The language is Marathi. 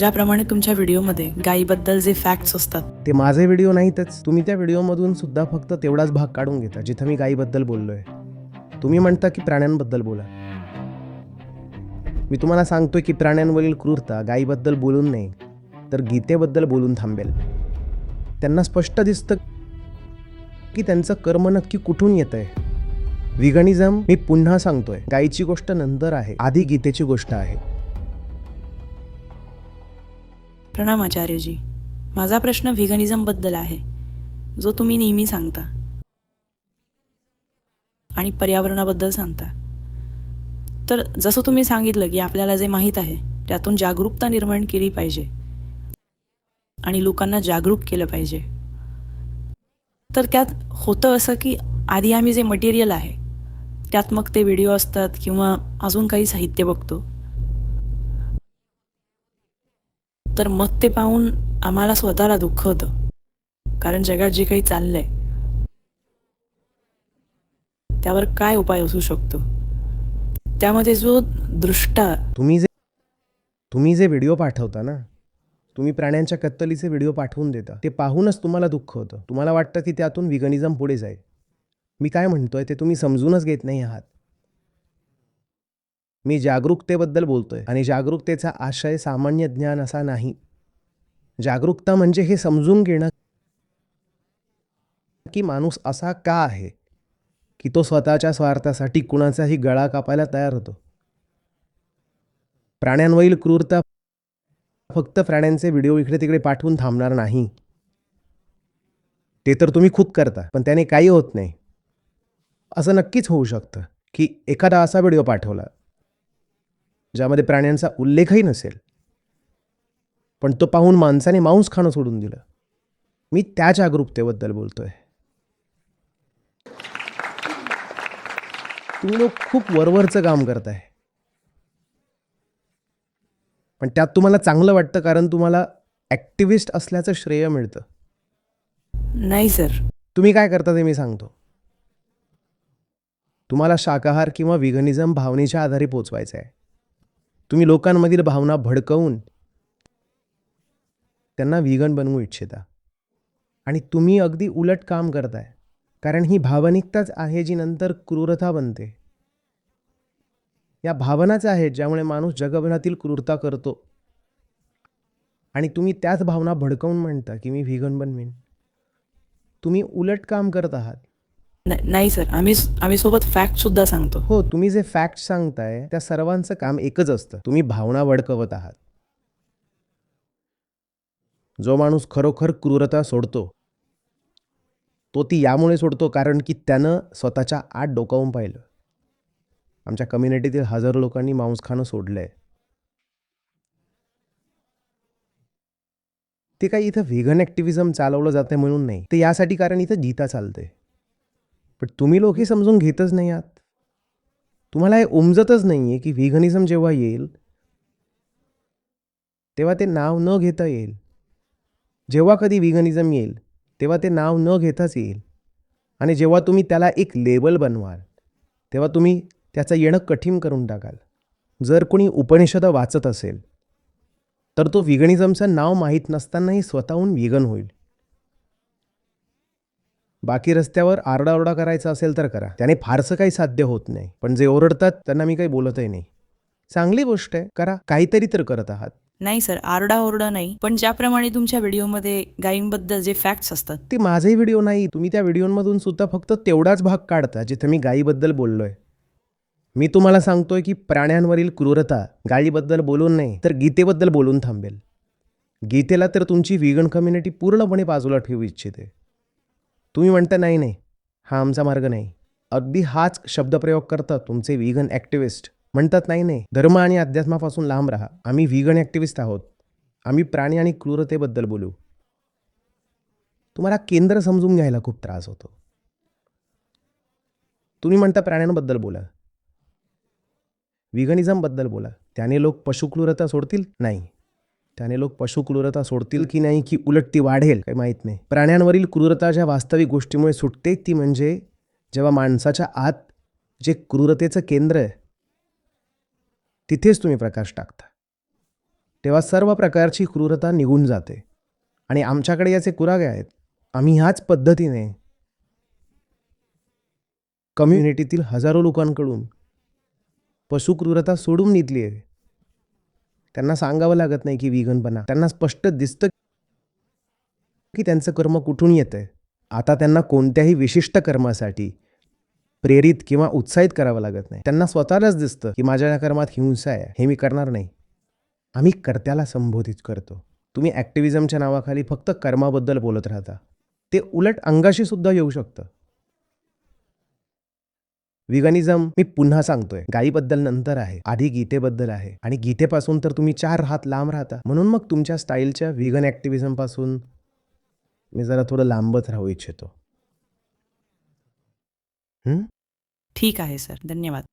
ज्याप्रमाणे तुमच्या व्हिडिओमध्ये गायीबद्दल जे फॅक्ट्स असतात ते माझे व्हिडिओ नाहीतच. तुम्ही त्या व्हिडिओमधून सुद्धा फक्त तेवढाच भाग काढून घेता जिथं मी गायीबद्दल बोललोय. तुम्ही म्हणता की प्राण्यांबद्दल बोला. मी तुम्हाला सांगतोय की प्राण्यांवरील क्रूरता गायीबद्दल बोलून नाही तर गीतेबद्दल बोलून थांबेल. त्यांना स्पष्ट दिसतं की त्यांचं कर्म नक्की कुठून येतंय. व्हिगनिझम, मी पुन्हा सांगतोय, गायीची गोष्ट नंतर आहे, आधी गीतेची गोष्ट आहे. प्रणाम आचार्यजी. माझा प्रश्न व्हिगनिझमबद्दल आहे, जो तुम्ही नेहमी सांगता आणि पर्यावरणाबद्दल सांगता. तर जसं तुम्ही सांगितलं की आपल्याला जे माहीत आहे त्यातून जागरूकता निर्माण केली पाहिजे आणि लोकांना जागरूक केलं पाहिजे. तर त्यात होतं असं की आधी आम्ही जे मटेरियल आहे त्यात मग ते व्हिडिओ असतात किंवा अजून काही साहित्य बघतो, तर मग ते पाहून आम्हाला स्वतःला दुःख होतं. कारण जगात जे काही चाललंय त्यावर काय उपाय असू शकतो, त्यामध्ये जो दृष्टा तुम्ही जे व्हिडिओ पाठवता ना, तुम्ही प्राण्यांच्या कत्तलीचे व्हिडिओ पाठवून देता, ते पाहूनच तुम्हाला दुःख होतं. तुम्हाला वाटतं की त्यातून व्हिगनिझम पुढे जाईल. मी काय म्हणतोय ते तुम्ही समजूनच घेत नाही आहात. मी जागरूकतेबद्दल बोलतोय आणि जागरूकतेचा आशय सामान्य ज्ञान असा नाही. जागरूकता म्हणजे हे समजून घेणं की माणूस असा का आहे की तो स्वतःच्या स्वार्थासाठी कुणाचाही गळा कापायला तयार होतो. प्राण्यांवरील क्रूरता फक्त प्राण्यांचे व्हिडिओ इकडे तिकडे पाठवून थांबणार नाही. ते तर तुम्ही खूप करता, पण त्याने काही होत नाही. असं नक्कीच होऊ शकतं की एखादा असा व्हिडिओ पाठवला ज्यामध्ये प्राण्यांचा उल्लेखही नसेल, पण तो पाहून माणसाने मांस खाणं सोडून दिलं. मी त्या जागरूकतेबद्दल बोलतोय. तुम्ही लोक खूप वरवरचं काम करताय, पण त्यात तुम्हाला चांगलं वाटतं कारण तुम्हाला ॲक्टिव्हिस्ट असल्याचं श्रेय मिळतं. नाही सर. तुम्ही काय करता ते मी सांगतो. तुम्हाला शाकाहार किंवा व्हिगनिझम भावनेच्या आधारे पोचवायचं आहे. तुम्ही लोकांमधील भावना भडकवून त्यांना व्हिगन बनवू इच्छिता आणि तुम्ही अगदी उलट काम करताय, कारण ही भावनिकताच आहे जी नंतर क्रूरता बनते. या भावनाच आहेत ज्यामुळे माणूस जगभरातील क्रूरता करतो आणि तुम्ही त्याच भावना भडकवून म्हणता की मी व्हिगन बनवीन. तुम्ही उलट काम करत आहात. नाही सर, आम्ही सोबत फॅक्ट सुद्धा सांगतो. हो, तुम्ही जे फॅक्ट सांगताय त्या सर्वांचं काम एकच असतं, तुम्ही भावना भडकवत आहात. जो माणूस खरोखर क्रूरता सोडतो तो ती यामुळे सोडतो कारण की त्यानं स्वतःच्या आत डोकावून पाहिलं. आमच्या कम्युनिटीतील हजारो लोकांनी मांस खाणं सोडलंय. ते काही इथं व्हेगन ॲक्टिव्हिझम चालवलं जाते म्हणून नाही, ते यासाठी कारण इथं गीता चालते. पण तुम्ही लोक हे समजून घेतच नाही आहात. तुम्हाला हे उमजतच नाही आहे की व्हेगनिझम जेव्हा येईल तेव्हा ते नाव न घेता येईल. जेव्हा कधी व्हेगनिझम येईल तेव्हा ते नाव न घेताच येईल आणि जेव्हा तुम्ही त्याला एक लेबल बनवाल तेव्हा तुम्ही त्याचं येणं कठीण करून टाकाल. जर कोणी उपनिषदं वाचत असेल तर तो व्हेगनिझमचं नाव माहीत नसतानाही स्वतःहून व्हेगन होईल. बाकी रस्त्यावर आरडाओरडा करायचा असेल तर करा, त्याने फारसं काही साध्य होत नाही. पण जे ओरडतात त्यांना मी काही बोलतही नाही. चांगली गोष्ट आहे, करा, काहीतरी तर करत आहात. नाही सर, आरडाओरडा नाही, पण ज्याप्रमाणे तुमच्या व्हिडिओमध्ये गायींबद्दल जे फॅक्ट्स असतात ते माझे व्हिडिओ नाही. तुम्ही त्या व्हिडिओमधून सुद्धा फक्त तेवढाच भाग काढता जिथे मी गायीबद्दल बोललोय. मी तुम्हाला सांगतोय की प्राण्यांवरील क्रूरता गायीबद्दल बोलून नाही तर गीतेबद्दल बोलून थांबेल. गीतेला तर तुमची व्हेगन कम्युनिटी पूर्णपणे बाजूला ठेवू इच्छिते. तुम्ही म्हणता नाही नाही, हा आमचा मार्ग नाही. अगदी हाच शब्दप्रयोग करतात तुमचे व्हेगन ॲक्टिव्हिस्ट. म्हणतात नाही नाही, धर्म आणि अध्यात्मापासून लांब राहा. आम्ही व्हेगन ॲक्टिव्हिस्ट आहोत. आम्ही प्राणी आणि क्रूरतेबद्दल बोलू. तुम्हाला केंद्र समजून घ्यायला खूप त्रास होतो. तुम्ही म्हणता प्राण्यांबद्दल बोला, व्हेगनिझमबद्दल बोला. त्याने लोक पशुक्रूरता सोडतील? नाही. त्याने लोक पशुक्रूरता सोडतील की नाही की उलट ती वाढेल काही माहीत नाही. प्राण्यांवरील क्रूरता ज्या वास्तविक गोष्टीमुळे सुटते ती म्हणजे जेव्हा माणसाच्या आत जे क्रूरतेचं केंद्र आहे तिथेच तुम्ही प्रकाश टाकता. तेव्हा सर्व प्रकारची क्रूरता निघून जाते. आणि आमच्याकडे याचे पुरावे आहेत. आम्ही ह्याच पद्धतीने कम्युनिटीतील हजारो लोकांकडून पशुक्रूरता सोडून घेतली आहे. त्यांना सांगावं लागत नाही की व्हीगन बना. त्यांना स्पष्ट दिसतं की त्यांचं कर्म कुठून येतंय. आता त्यांना कोणत्याही विशिष्ट कर्मासाठी प्रेरित किंवा उत्साहित करावं लागत नाही. त्यांना स्वतःलाच दिसतं की माझ्या या कर्मात हिंसा आहे, हे मी करणार नाही. आम्ही कर्त्याला संबोधित करतो. तुम्ही ॲक्टिव्हिजमच्या नावाखाली फक्त कर्माबद्दल बोलत राहता. ते उलट अंगाशी सुद्धा येऊ शकतं. व्हिगनिझम मी पुन्हा सांगतोय, गायीबद्दल नंतर आहे, आधी गीतेबद्दल आहे. आणि गीतेपासून तर तुम्ही 4 हात लांब राहता. म्हणून मग तुमच्या स्टाईलच्या व्हिगन ॲक्टिव्हिजमपासून मी जरा थोडं लांबच राहू इच्छितो. ठीक आहे सर, धन्यवाद.